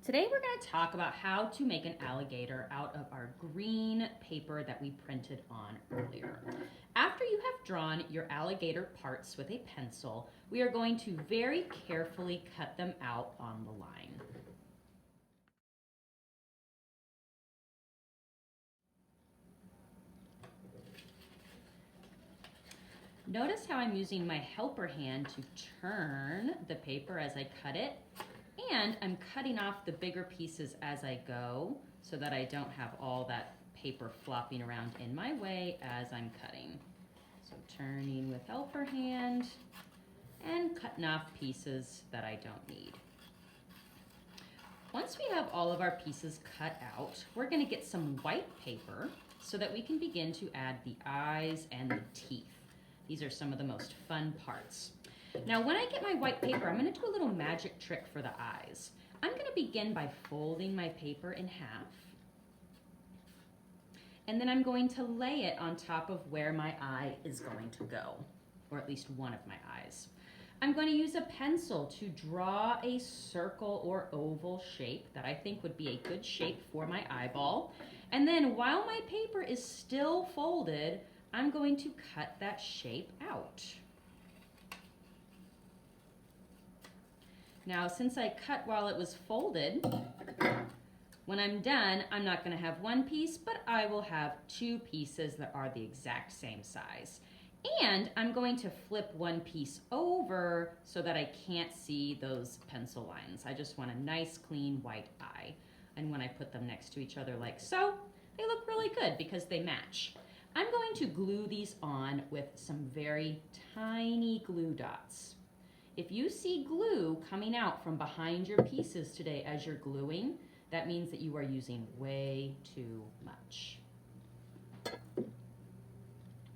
Today we're going to talk about how to make an alligator out of our green paper that we printed on earlier. After you have drawn your alligator parts with a pencil, we are going to very carefully cut them out on the line. Notice how I'm using my helper hand to turn the paper as I cut it, and I'm cutting off the bigger pieces as I go so that I don't have all that paper flopping around in my way as I'm cutting. So turning with helper hand and cutting off pieces that I don't need. Once we have all of our pieces cut out, we're going to get some white paper so that we can begin to add the eyes and the teeth. These are some of the most fun parts. Now, when I get my white paper, I'm going to do a little magic trick for the eyes. I'm going to begin by folding my paper in half. And then I'm going to lay it on top of where my eye is going to go, or at least one of my eyes. I'm going to use a pencil to draw a circle or oval shape that I think would be a good shape for my eyeball. And then while my paper is still folded, I'm going to cut that shape out. Now, since I cut while it was folded, when I'm done, I'm not going to have one piece, but I will have two pieces that are the exact same size. And I'm going to flip one piece over so that I can't see those pencil lines. I just want a nice, clean white eye. And when I put them next to each other like so, they look really good because they match. I'm going to glue these on with some very tiny glue dots. If you see glue coming out from behind your pieces today as you're gluing, that means that you are using way too much.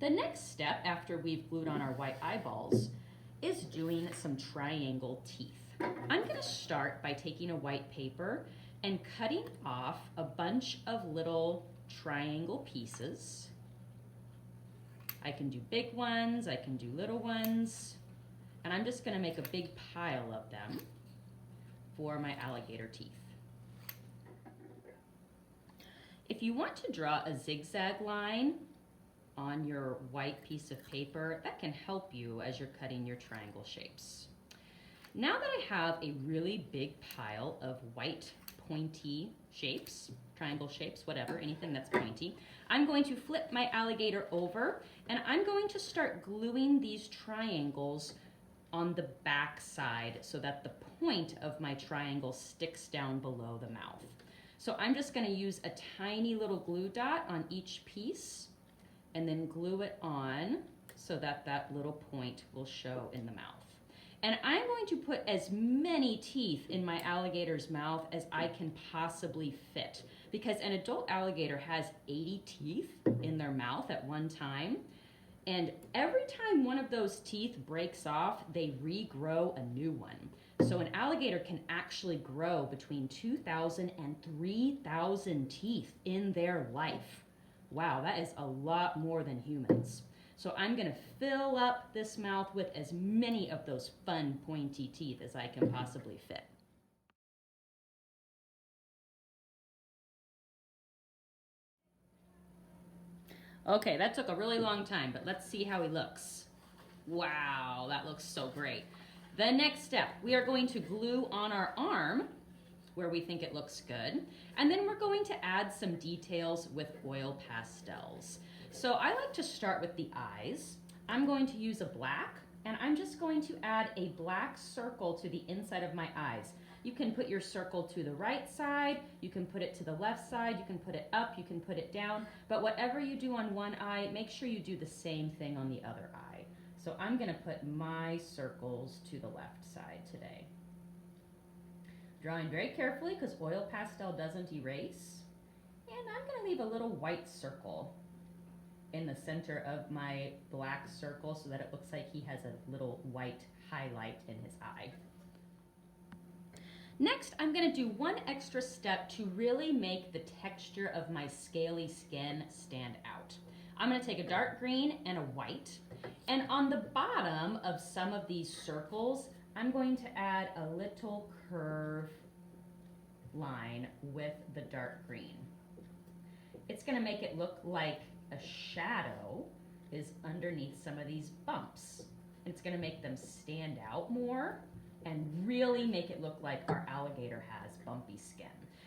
The next step after we've glued on our white eyeballs is doing some triangle teeth. I'm going to start by taking a white paper and cutting off a bunch of little triangle pieces. I can do big ones, I can do little ones, and I'm just going to make a big pile of them for my alligator teeth. If you want to draw a zigzag line on your white piece of paper, that can help you as you're cutting your triangle shapes. Now that I have a really big pile of white pointy shapes, triangle shapes, whatever, anything that's pointy, I'm going to flip my alligator over and I'm going to start gluing these triangles on the back side so that the point of my triangle sticks down below the mouth. So I'm just going to use a tiny little glue dot on each piece and then glue it on so that that little point will show in the mouth. And I'm going to put as many teeth in my alligator's mouth as I can possibly fit, because an adult alligator has 80 teeth in their mouth at one time. And every time one of those teeth breaks off, they regrow a new one. So an alligator can actually grow between 2,000 and 3,000 teeth in their life. Wow, that is a lot more than humans. So I'm going to fill up this mouth with as many of those fun pointy teeth as I can possibly fit. Okay, that took a really long time, but let's see how he looks. Wow, that looks so great. The next step, we are going to glue on our arm where we think it looks good, and then we're going to add some details with oil pastels. So I like to start with the eyes. I'm going to use a black, and I'm just going to add a black circle to the inside of my eyes. You can put your circle to the right side, you can put it to the left side, you can put it up, you can put it down, but whatever you do on one eye, make sure you do the same thing on the other eye. So I'm going to put my circles to the left side today. Drawing very carefully because oil pastel doesn't erase. And I'm going to leave a little white circle in the center of my black circle so that it looks like he has a little white highlight in his eye. Next, I'm going to do one extra step to really make the texture of my scaly skin stand out. I'm going to take a dark green and a white, and on the bottom of some of these circles, I'm going to add a little curve line with the dark green. It's going to make it look like a shadow is underneath some of these bumps. It's going to make them stand out more and really make it look like our alligator has bumpy skin.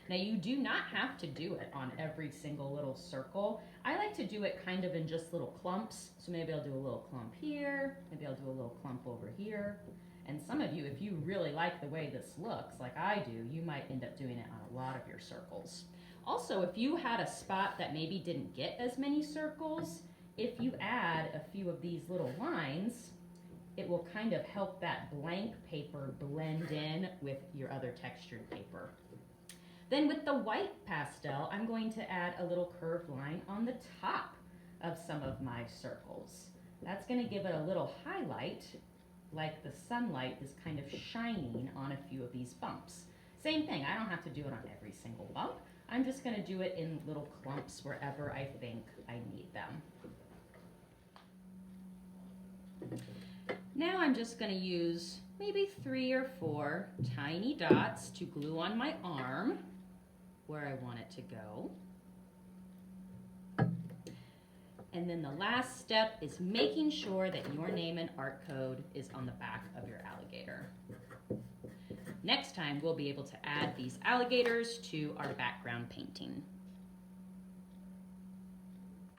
Now you do not have to do it on every single little circle. I like to do it kind of in just little clumps. So maybe I'll do a little clump here, maybe I'll do a little clump over here. And some of you, if you really like the way this looks, like I do, you might end up doing it on a lot of your circles. Also, if you had a spot that maybe didn't get as many circles, if you add a few of these little lines, it will kind of help that blank paper blend in with your other textured paper. Then with the white pastel, I'm going to add a little curved line on the top of some of my circles. That's going to give it a little highlight, like the sunlight is kind of shining on a few of these bumps. Same thing, I don't have to do it on every single bump. I'm just going to do it in little clumps wherever I think I need them. Now I'm just going to use maybe 3 or 4 tiny dots to glue on my arm where I want it to go. And then the last step is making sure that your name and art code is on the back of your alligator. Next time we'll be able to add these alligators to our background painting.